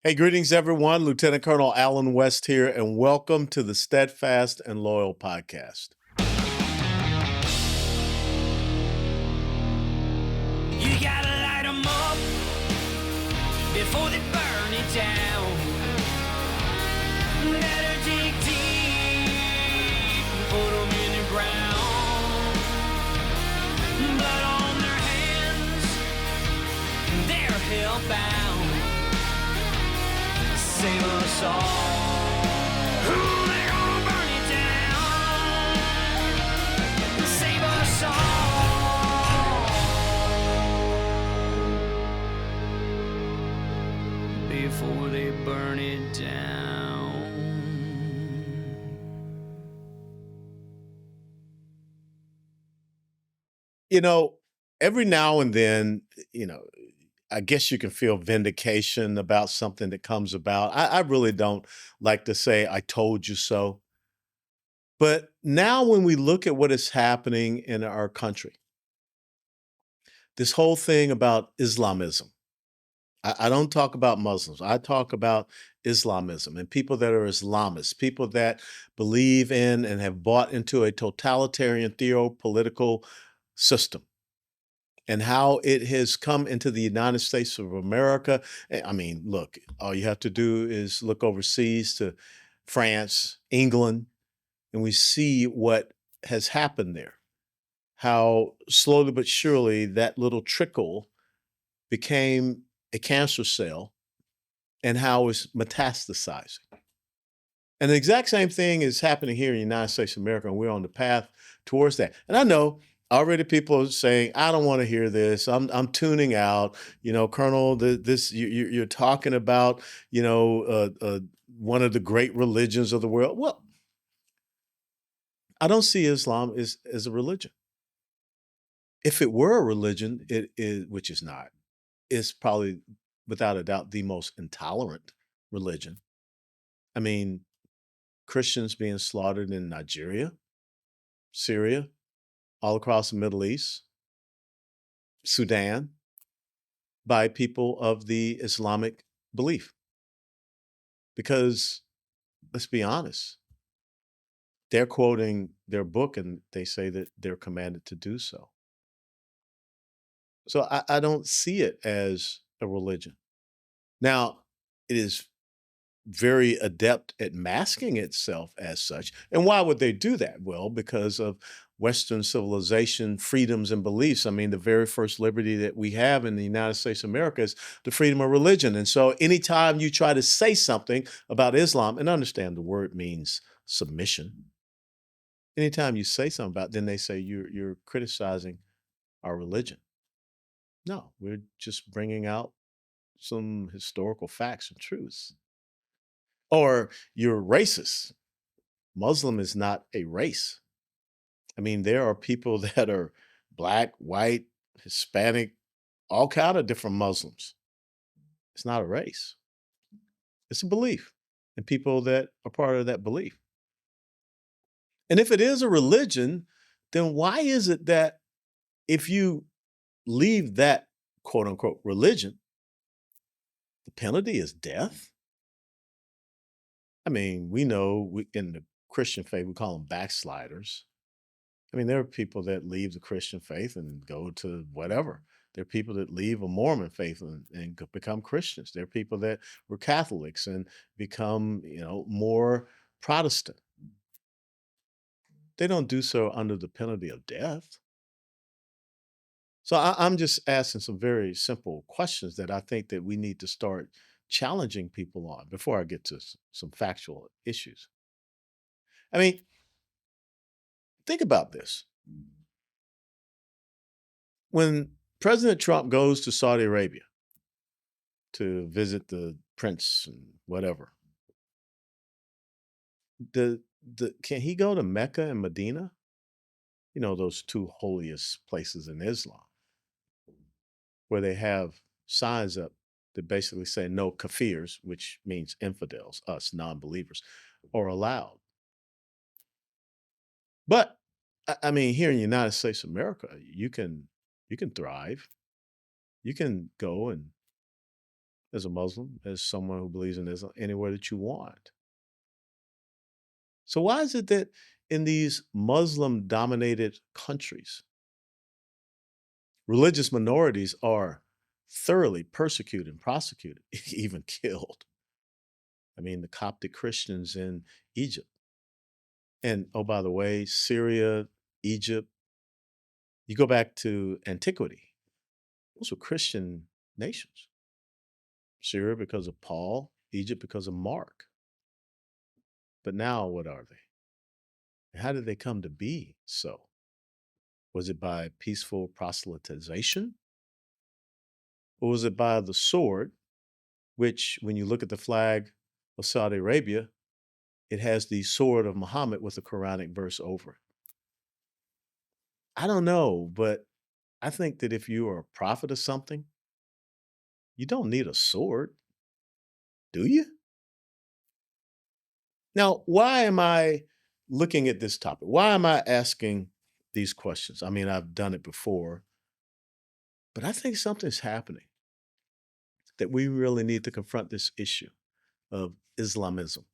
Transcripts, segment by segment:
Hey, greetings, everyone. Lieutenant Colonel Alan West here, and welcome to the Steadfast and Loyal podcast. You gotta light 'em up before they burn it down. Better dig deep and put 'em in the ground. Blood on their hands, they're hellbound. Save us all. Ooh, they're gonna burn it down. Save us all before they burn it down. You know, every now and then, I guess you can feel vindication about something that comes about. I really don't like to say, I told you so. But now, when we look at what is happening in our country, this whole thing about Islamism, I don't talk about Muslims. I talk about Islamism and people that are Islamists, people that believe in and have bought into a totalitarian theopolitical system and how it has come into the United States of America. I mean, look, all you have to do is look overseas to France, England, and we see what has happened there. How slowly but surely that little trickle became a cancer cell and how it's metastasizing. And the exact same thing is happening here in the United States of America, and we're on the path towards that. And I know already people are saying, "I don't want to hear this. I'm tuning out." Colonel, this you're talking about, one of the great religions of the world. Well, I don't see Islam as a religion. If it were a religion, it is, which is not, it's probably without a doubt the most intolerant religion. I mean, Christians being slaughtered in Nigeria, Syria, all across the Middle East, Sudan, by people of the Islamic belief. Because let's be honest, they're quoting their book and they say that they're commanded to do so. So I don't see it as a religion. Now, it is very adept at masking itself as such. And why would they do that? Well, because of Western civilization, freedoms, and beliefs. I mean, the very first liberty that we have in the United States of America is the freedom of religion. And so anytime you try to say something about Islam, and understand the word means submission, anytime you say something about it, then they say you're criticizing our religion. No, we're just bringing out some historical facts and truths. Or you're racist. Muslim is not a race. I mean, there are people that are black, white, Hispanic, all kind of different Muslims. It's not a race. It's a belief, and people that are part of that belief. And if it is a religion, then why is it that if you leave that quote unquote religion, the penalty is death? I mean, we know in the Christian faith, we call them backsliders. I mean, there are people that leave the Christian faith and go to whatever. There are people that leave a Mormon faith and become Christians. There are people that were Catholics and become, more Protestant. They don't do so under the penalty of death. So I'm just asking some very simple questions that I think that we need to start challenging people on before I get to some factual issues. I mean, think about this. When President Trump goes to Saudi Arabia to visit the prince and whatever, can he go to Mecca and Medina? Those two holiest places in Islam, where they have signs up that basically say no kafirs, which means infidels, us non-believers, are allowed. But I mean, here in the United States of America, you can thrive. You can go and as a Muslim, as someone who believes in Islam, anywhere that you want. So why is it that in these Muslim dominated countries, religious minorities are thoroughly persecuted and prosecuted, even killed? I mean, the Coptic Christians in Egypt. And oh, by the way, Syria, Egypt, you go back to antiquity, those were Christian nations. Syria because of Paul, Egypt because of Mark. But now what are they? How did they come to be so? Was it by peaceful proselytization? Or was it by the sword, which, when you look at the flag of Saudi Arabia, it has the sword of Muhammad with a Quranic verse over it? I don't know, but I think that if you are a prophet of something, you don't need a sword, do you? Now, why am I looking at this topic? Why am I asking these questions? I mean, I've done it before, but I think something's happening that we really need to confront this issue of Islamism,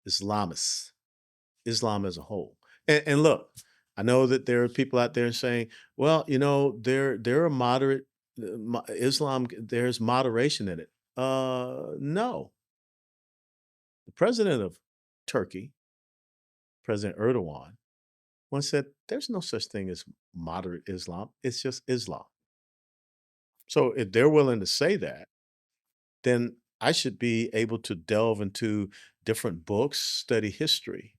Islamists, Islam as a whole. And look, I know that there are people out there saying, well, there are moderate Islam, there's moderation in it. No. The president of Turkey, President Erdogan, once said, there's no such thing as moderate Islam. It's just Islam. So if they're willing to say that, then I should be able to delve into different books, study history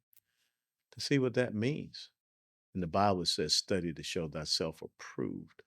to see what that means. In the Bible, it says, study to show thyself approved.